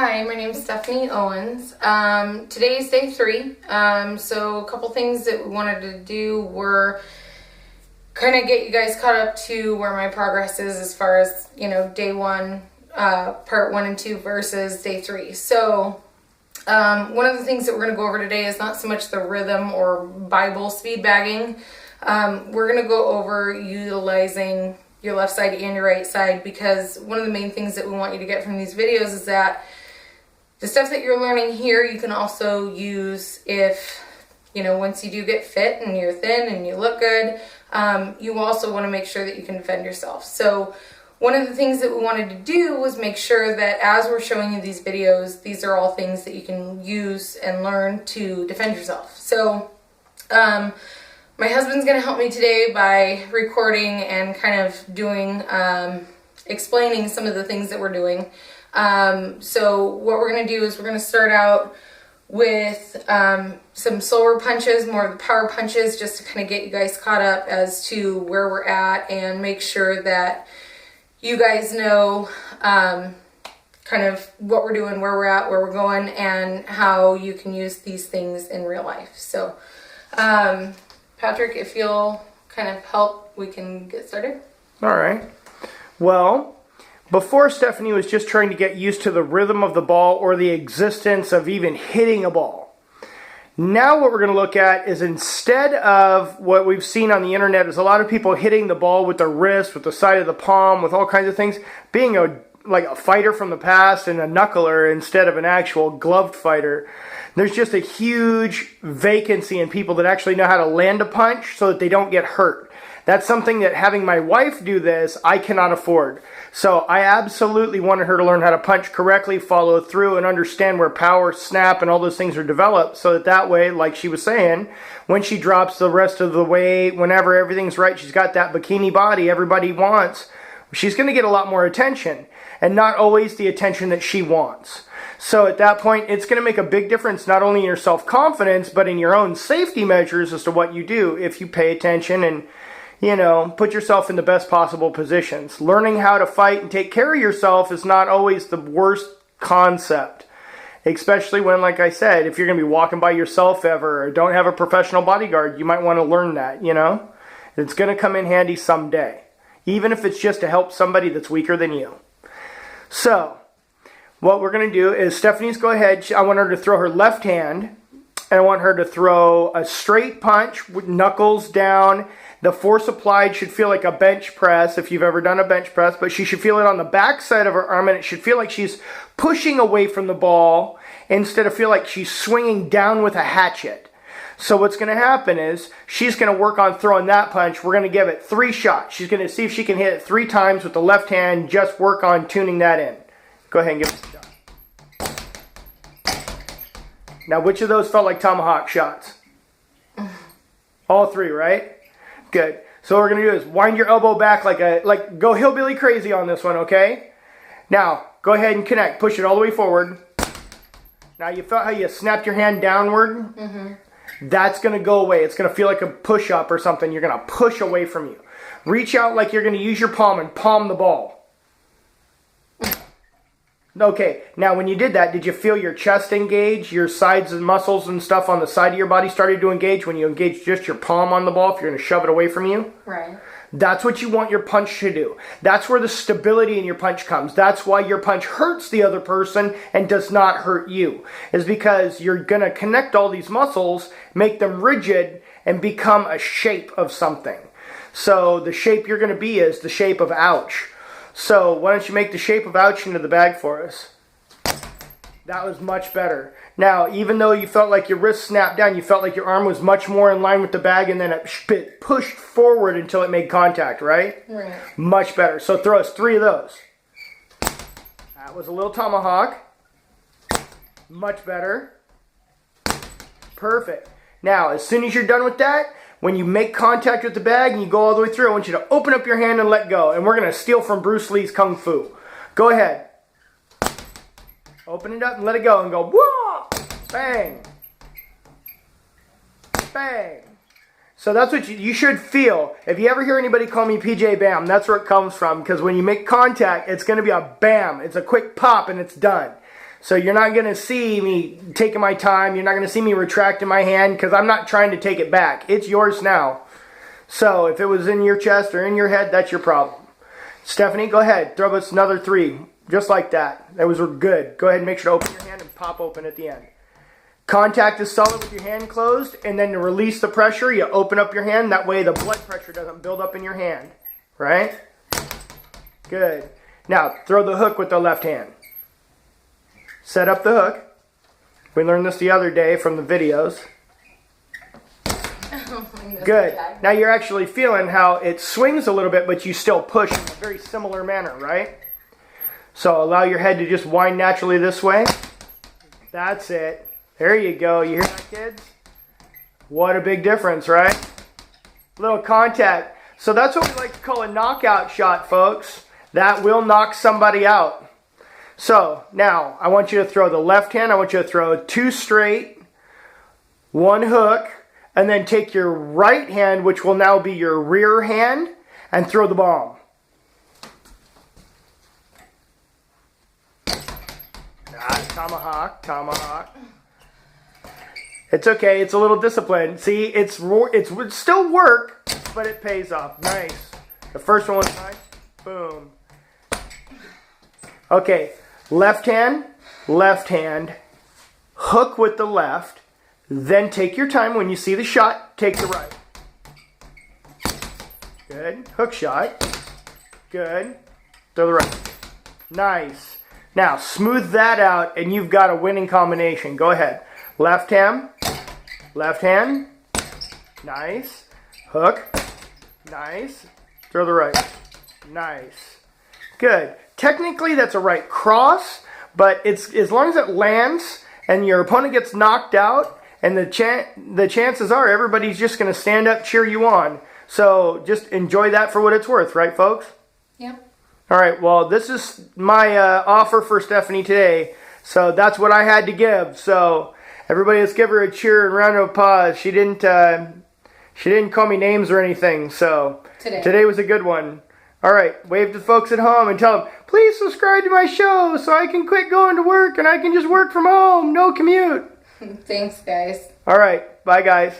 Hi, my name is Stephanie Owens. Today is day 3. So a couple things that we wanted to do were kind of get you guys caught up to where my progress is as far as, day 1, part 1 and 2 versus day 3. So one of the things that we're going to go over today is not so much the rhythm or Bible speed bagging. We're going to go over utilizing your left side and your right side, because one of the main things that we want you to get from these videos is that the stuff that you're learning here you can also use if, once you do get fit and you're thin and you look good, you also want to make sure that you can defend yourself. So one of the things that we wanted to do was make sure that as we're showing you these videos, these are all things that you can use and learn to defend yourself. So my husband's going to help me today by recording and kind of doing, explaining some of the things that we're doing. So what we're going to do is we're going to start out with some slower punches, more of the power punches, just to kind of get you guys caught up as to where we're at and make sure that you guys know kind of what we're doing, where we're at, where we're going, and how you can use these things in real life. So Patrick, if you'll kind of help, we can get started. All right. Well, before Stephanie was just trying to get used to the rhythm of the ball or the existence of even hitting a ball. Now what we're going to look at is, instead of what we've seen on the internet, is a lot of people hitting the ball with their wrist, with the side of the palm, with all kinds of things, being like a fighter from the past and a knuckler instead of an actual gloved fighter. There's just a huge vacancy in people that actually know how to land a punch so that they don't get hurt. That's something that, having my wife do this, I cannot afford. So I absolutely wanted her to learn how to punch correctly, follow through, and understand where power, snap, and all those things are developed, so that way, like she was saying, when she drops the rest of the weight, whenever everything's right, she's got that bikini body everybody wants, she's going to get a lot more attention, and not always the attention that she wants. So at that point, it's going to make a big difference not only in your self-confidence, but in your own safety measures as to what you do if you pay attention and, put yourself in the best possible positions. Learning how to fight and take care of yourself is not always the worst concept. Especially when, like I said, if you're going to be walking by yourself ever or don't have a professional bodyguard, you might want to learn that, It's going to come in handy someday. Even if it's just to help somebody that's weaker than you. So what we're going to do is, Stephanie's go ahead. I want her to throw her left hand, and I want her to throw a straight punch with knuckles down. The force applied should feel like a bench press, if you've ever done a bench press, but she should feel it on the back side of her arm, and it should feel like she's pushing away from the ball instead of feel like she's swinging down with a hatchet. So what's going to happen is she's going to work on throwing that punch. We're going to give it 3 shots. She's going to see if she can hit it 3 times with the left hand. Just work on tuning that in. Go ahead and give it a shot. Now, which of those felt like tomahawk shots? All 3, right? Good. So what we're going to do is wind your elbow back like go hillbilly crazy on this one, okay? Now, go ahead and connect. Push it all the way forward. Now, you felt how you snapped your hand downward? Mm-hmm. That's going to go away. It's going to feel like a push-up or something. You're going to push away from you. Reach out like you're going to use your palm and palm the ball. Okay, now when you did that, did you feel your chest engage, your sides and muscles and stuff on the side of your body started to engage when you engage just your palm on the ball if you're going to shove it away from you? Right. That's what you want your punch to do. That's where the stability in your punch comes. That's why your punch hurts the other person and does not hurt you. Is because you're going to connect all these muscles, make them rigid, and become a shape of something. So the shape you're going to be is the shape of ouch. So why don't you make the shape of ouch into the bag for us? That was much better. Now, even though you felt like your wrist snapped down, you felt like your arm was much more in line with the bag, and then it pushed forward until it made contact, right? Right. Much better. So throw us 3 of those. That was a little tomahawk. Much better. Perfect. Now, as soon as you're done with that, when you make contact with the bag and you go all the way through, I want you to open up your hand and let go. And we're going to steal from Bruce Lee's Kung Fu. Go ahead. Open it up and let it go and go, whoa! Bang! Bang! So that's what you should feel. If you ever hear anybody call me PJ Bam, that's where it comes from. Because when you make contact, it's going to be a bam. It's a quick pop and it's done. So you're not going to see me taking my time. You're not going to see me retracting my hand because I'm not trying to take it back. It's yours now. So if it was in your chest or in your head, that's your problem. Stephanie, go ahead. Throw us another 3. Just like that. That was good. Go ahead and make sure to open your hand and pop open at the end. Contact is solid with your hand closed. And then to release the pressure, you open up your hand. That way the blood pressure doesn't build up in your hand. Right? Good. Now, throw the hook with the left hand. Set up the hook. We learned this the other day from the videos. Good. Now you're actually feeling how it swings a little bit, but you still push in a very similar manner, right? So allow your head to just wind naturally this way. That's it. There you go. You hear that, kids? What a big difference, right? Little contact. So that's what we like to call a knockout shot, folks. That will knock somebody out. So now I want you to throw the left hand. I want you to throw 2 straight, 1 hook, and then take your right hand, which will now be your rear hand, and throw the bomb. Tomahawk, tomahawk. It's okay. It's a little discipline. See, it's still work, but it pays off. Nice. The first one was nice. Boom. Okay. Left hand, hook with the left, then take your time. When you see the shot, take the right. Good. Hook shot. Good. Throw the right. Nice. Now, smooth that out, and you've got a winning combination. Go ahead. Left hand. Nice. Hook. Nice. Throw the right. Nice. Good. Technically, that's a right cross, but it's as long as it lands and your opponent gets knocked out, and the chances are everybody's just going to stand up, cheer you on. So just enjoy that for what it's worth, right, folks? Yep. All right. Well, this is my offer for Stephanie today. So that's what I had to give. So everybody, let's give her a cheer and round of applause. She didn't call me names or anything. So today was a good one. All right, wave to the folks at home and tell them, please subscribe to my show so I can quit going to work and I can just work from home. No commute. Thanks, guys. All right, bye, guys.